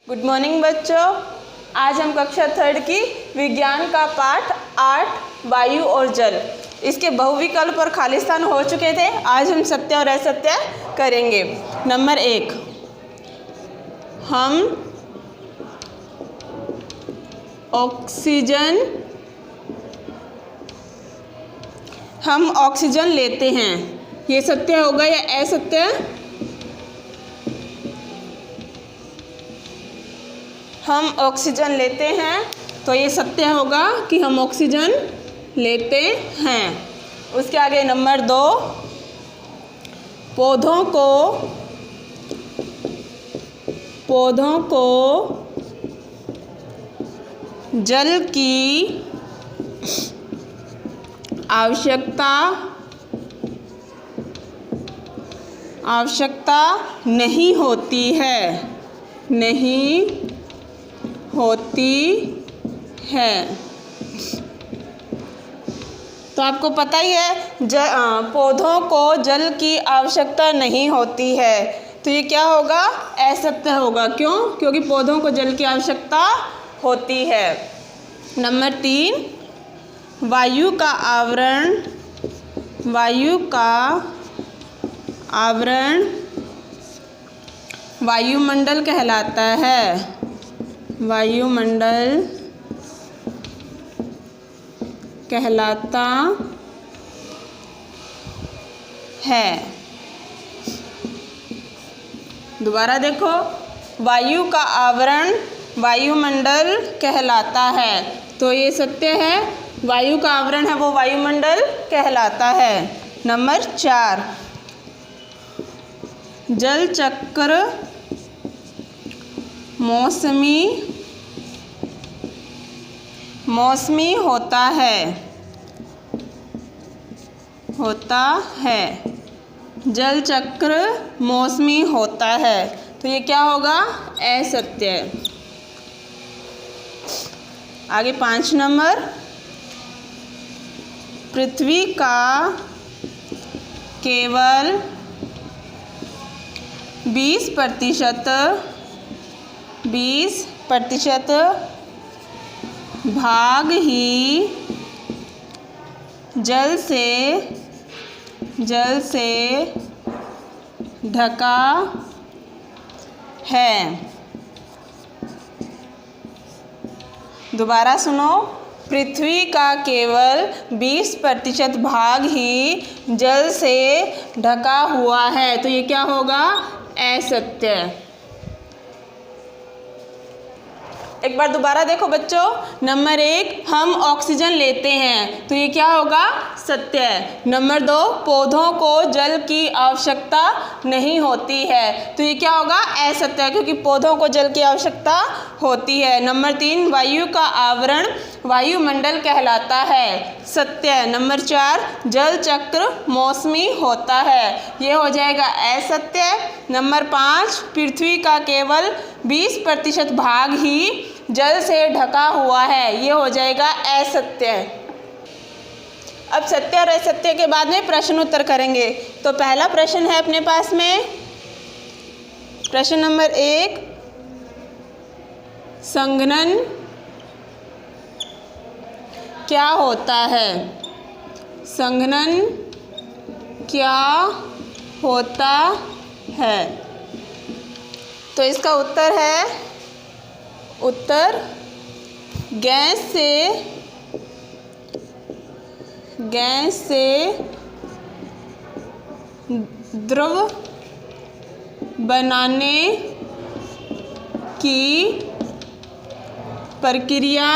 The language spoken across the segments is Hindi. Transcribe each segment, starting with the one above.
गुड मॉर्निंग बच्चों। आज हम कक्षा थर्ड की विज्ञान का पाठ 8 वायु और जल, इसके बहुविकल्प और खाली स्थान हो चुके थे। आज हम सत्य और असत्य करेंगे। नंबर 1, हम ऑक्सीजन लेते हैं, ये सत्य होगा या असत्य? हम ऑक्सीजन लेते हैं तो ये सत्य होगा कि हम ऑक्सीजन लेते हैं। उसके आगे नंबर 2, पौधों को जल की आवश्यकता नहीं होती है। तो आपको पता ही है पौधों को जल की आवश्यकता नहीं होती है, तो ये क्या होगा? असत्य होगा। क्यों? क्योंकि पौधों को जल की आवश्यकता होती है। नंबर 3, वायु का आवरण वायुमंडल कहलाता है। वायुमंडल कहलाता है। दोबारा देखो, वायु का आवरण वायुमंडल कहलाता है, तो ये सत्य है। वायु का आवरण है वो वायुमंडल कहलाता है। नंबर 4, जल चक्र मौसमी होता है। जल चक्र मौसमी होता है, तो ये क्या होगा? असत्य। आगे 5 नंबर, पृथ्वी का केवल 20% भाग ही जल से ढका है। दोबारा सुनो, पृथ्वी का केवल 20% भाग ही जल से ढका हुआ है, तो ये क्या होगा? असत्य। एक बार दोबारा देखो बच्चों, नंबर 1, हम ऑक्सीजन लेते हैं, तो ये क्या होगा? सत्य। नंबर 2, पौधों को जल की आवश्यकता नहीं होती है, तो ये क्या होगा? असत्य, क्योंकि पौधों को जल की आवश्यकता होती है। नंबर 3, वायु का आवरण वायुमंडल कहलाता है, सत्य। नंबर 4, जल चक्र मौसमी होता है, ये हो जाएगा असत्य। नंबर 5, पृथ्वी का केवल 20% भाग ही जल से ढका हुआ है, ये हो जाएगा असत्य। अब सत्य और असत्य के बाद में प्रश्न उत्तर करेंगे। तो पहला प्रश्न है अपने पास में, प्रश्न नंबर 1, संघनन क्या होता है? संघनन क्या होता है? तो इसका उत्तर है, उत्तर गैस से द्रव बनाने की प्रक्रिया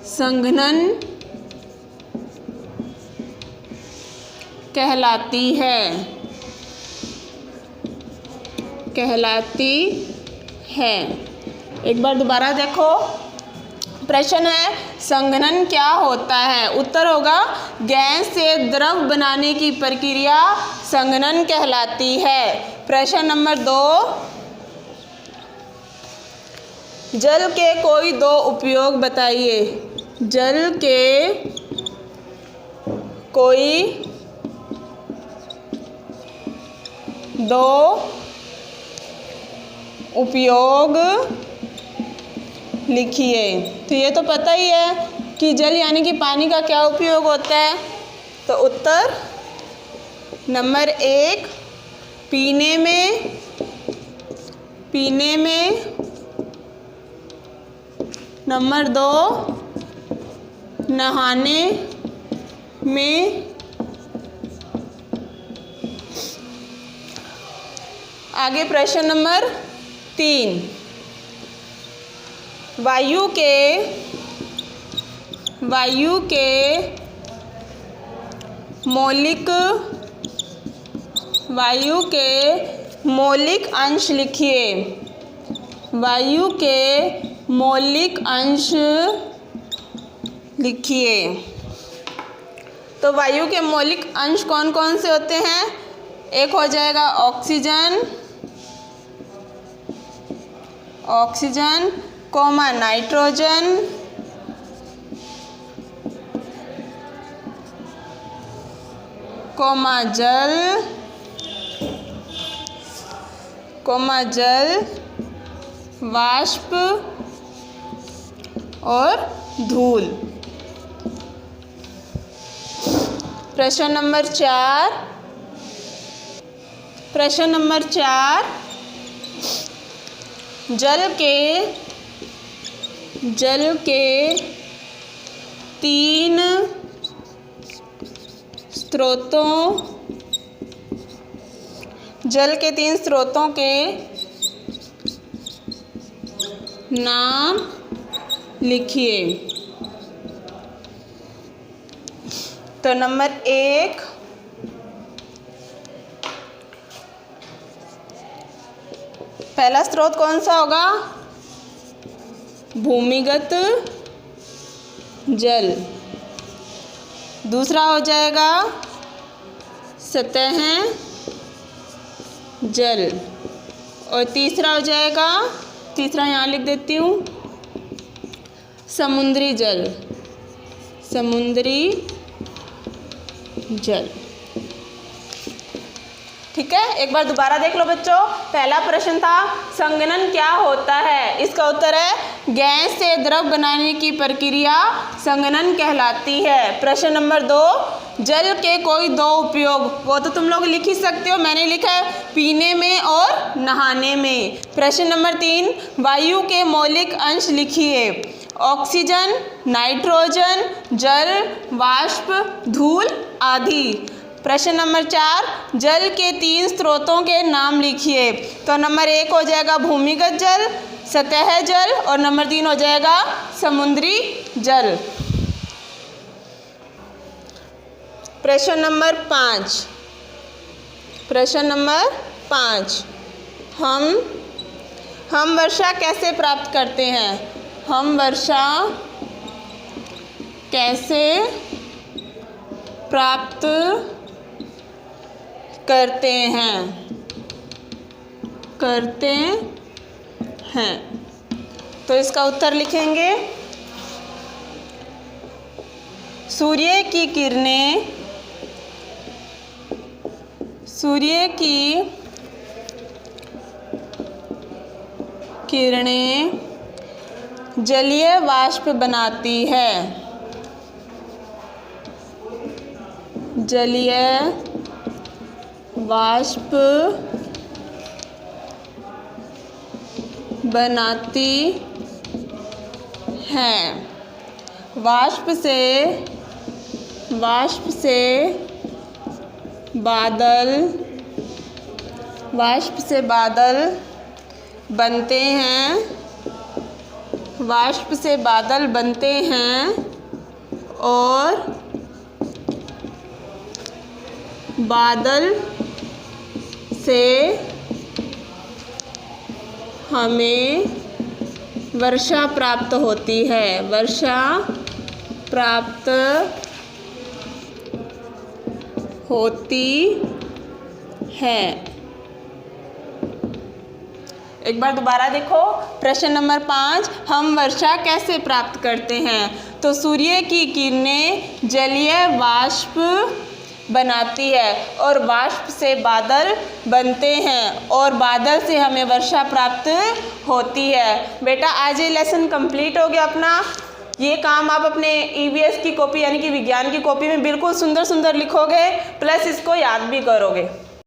संघनन कहलाती है। एक बार दोबारा देखो, प्रश्न है संघनन क्या होता है? उत्तर होगा गैस से द्रव बनाने की प्रक्रिया संघनन कहलाती है। प्रश्न नंबर 2, जल के कोई 2 उपयोग बताइए। जल के कोई 2 उपयोग लिखिए। तो ये तो पता ही है कि जल यानी कि पानी का क्या उपयोग होता है। तो उत्तर नंबर 1 पीने में, नंबर 2 नहाने में, आगे प्रश्न नंबर 3 वायु के मौलिक अंश लिखिए। वायु के मौलिक अंश लिखिए। तो वायु के मौलिक अंश कौन कौन से होते हैं? एक हो जाएगा ऑक्सीजन, कोमा नाइट्रोजन, कोमा जल, वाष्प और धूल। प्रश्न नंबर 4 जल के 3 स्रोतों के नाम लिखिए। तो नंबर 1 पहला स्रोत कौन सा होगा? भूमिगत जल। दूसरा हो जाएगा सतह जल। और तीसरा हो जाएगा, तीसरा यहाँ लिख देती हूँ, समुद्री जल। ठीक है, एक बार दोबारा देख लो बच्चों। पहला प्रश्न था संघनन क्या होता है? इसका उत्तर है गैस से द्रव बनाने की प्रक्रिया संघनन कहलाती है। प्रश्न नंबर 2 जल के कोई 2 उपयोग, वो तो तुम लोग लिख ही सकते हो, मैंने लिखा है पीने में और नहाने में। प्रश्न नंबर 3 वायु के मौलिक अंश लिखिए। ऑक्सीजन, नाइट्रोजन, जल, वाष्प, धूल आदि। प्रश्न नंबर 4 जल के 3 स्रोतों के नाम लिखिए। तो नंबर 1 हो जाएगा भूमिगत जल, सतह जल और नंबर 3 हो जाएगा समुद्री जल। प्रश्न नंबर 5 हम वर्षा कैसे प्राप्त करते हैं? हम वर्षा कैसे प्राप्त करते हैं? तो इसका उत्तर लिखेंगे सूर्य की किरणें जलीय वाष्प बनाती है। जलीय वाष्प बनाती हैं। वाष्प से बादल बनते हैं और बादल से हमें वर्षा प्राप्त होती है। एक बार दोबारा देखो प्रश्न नंबर 5 हम वर्षा कैसे प्राप्त करते हैं? तो सूर्य की किरणें जलीय वाष्प बनाती है और वाष्प से बादल बनते हैं और बादल से हमें वर्षा प्राप्त होती है। बेटा आज ये लेसन कंप्लीट हो गया अपना। ये काम आप अपने ईवीएस की कॉपी यानी कि विज्ञान की कॉपी में बिल्कुल सुंदर सुंदर लिखोगे, प्लस इसको याद भी करोगे।